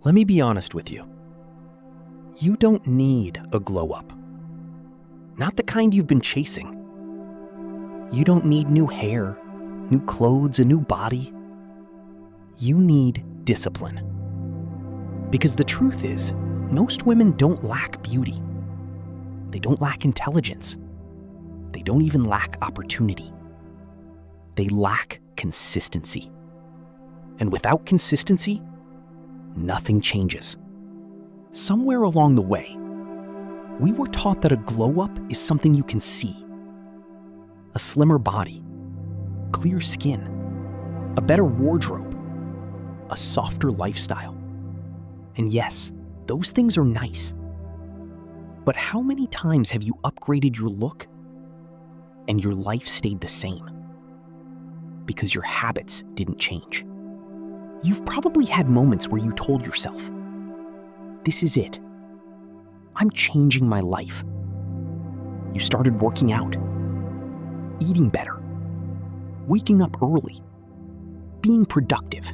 Let me be honest with you. You don't need a glow up. Not the kind you've been chasing. You don't need new hair, new clothes, a new body. You need discipline. Because the truth is, most women don't lack beauty. They don't lack intelligence. They don't even lack opportunity. They lack consistency. And without consistency, nothing changes. Somewhere along the way, we were taught that a glow-up is something you can see. A slimmer body, clear skin, a better wardrobe, a softer lifestyle. And yes, those things are nice. But how many times have you upgraded your look and your life stayed the same? Because your habits didn't change. You've probably had moments where you told yourself, "This is it. I'm changing my life." You started working out, eating better, waking up early, being productive.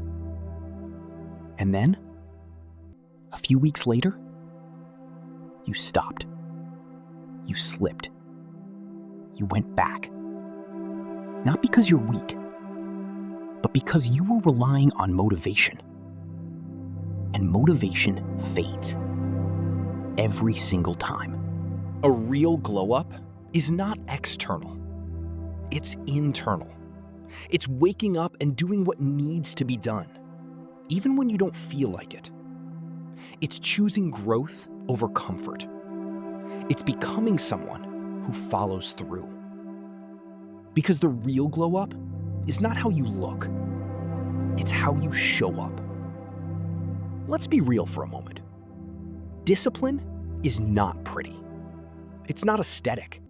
And then, a few weeks later, you stopped. You slipped. You went back. Not because you're weak, but because you were relying on motivation. And motivation fades. Every single time. A real glow-up is not external. It's internal. It's waking up and doing what needs to be done, even when you don't feel like it. It's choosing growth over comfort. It's becoming someone who follows through. Because the real glow-up is not how you look. It's how you show up. Let's be real for a moment. Discipline is not pretty. It's not aesthetic.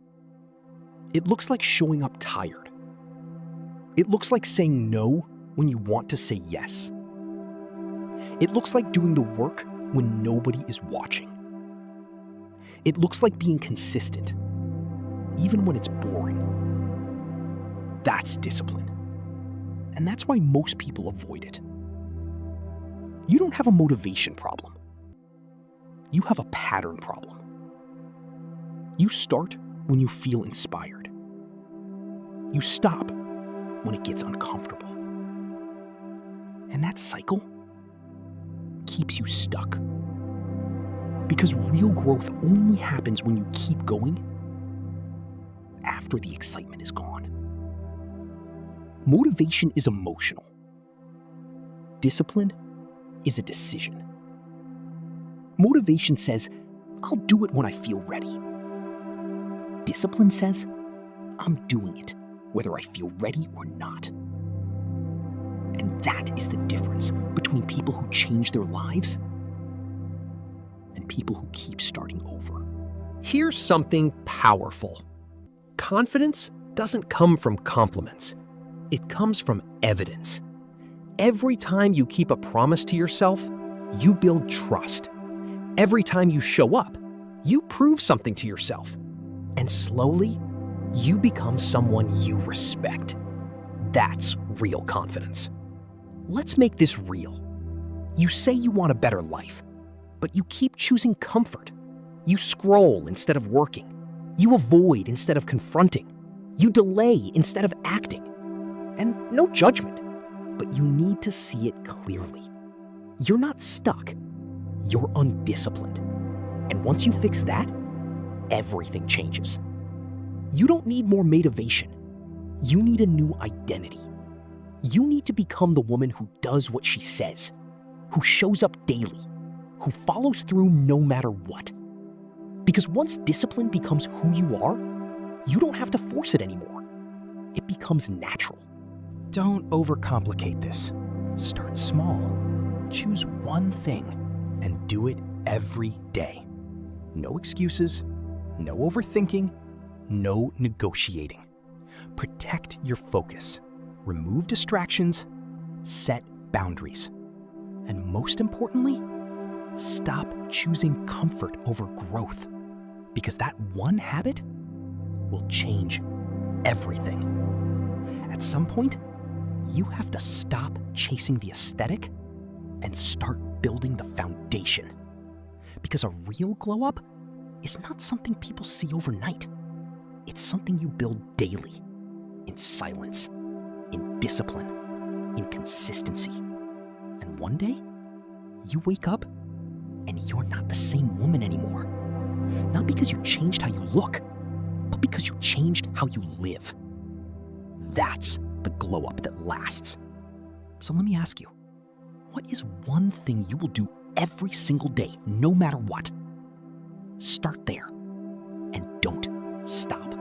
It looks like showing up tired. It looks like saying no when you want to say yes. It looks like doing the work when nobody is watching. It looks like being consistent, even when it's boring. That's discipline. And that's why most people avoid it. You don't have a motivation problem. You have a pattern problem. You start when you feel inspired. You stop when it gets uncomfortable. And that cycle keeps you stuck. Because real growth only happens when you keep going after the excitement is gone. Motivation is emotional. Discipline is a decision. Motivation says, "I'll do it when I feel ready." Discipline says, "I'm doing it, whether I feel ready or not." And that is the difference between people who change their lives and people who keep starting over. Here's something powerful. Confidence doesn't come from compliments. It comes from evidence. Every time you keep a promise to yourself, you build trust. Every time you show up, you prove something to yourself. And slowly, you become someone you respect. That's real confidence. Let's make this real. You say you want a better life, but you keep choosing comfort. You scroll instead of working. You avoid instead of confronting. You delay instead of acting. And no judgment, but you need to see it clearly. You're not stuck. You're undisciplined. And once you fix that, everything changes. You don't need more motivation. You need a new identity. You need to become the woman who does what she says, who shows up daily, who follows through no matter what. Because once discipline becomes who you are, you don't have to force it anymore. It becomes natural. Don't overcomplicate this. Start small. Choose one thing and do it every day. No excuses, no overthinking, no negotiating. Protect your focus. Remove distractions. Set boundaries. And most importantly, stop choosing comfort over growth. Because that one habit will change everything. At some point, you have to stop chasing the aesthetic and start building the foundation. transformation. Because a real glow up is not something people see overnight. It's something you build daily, in silence, in discipline, in consistency. And one day, you wake up and you're not the same woman anymore. Not because you changed how you look, but because you changed how you live. That's the glow up that lasts. So let me ask you, what is one thing you will do every single day, no matter what? Start there and don't stop.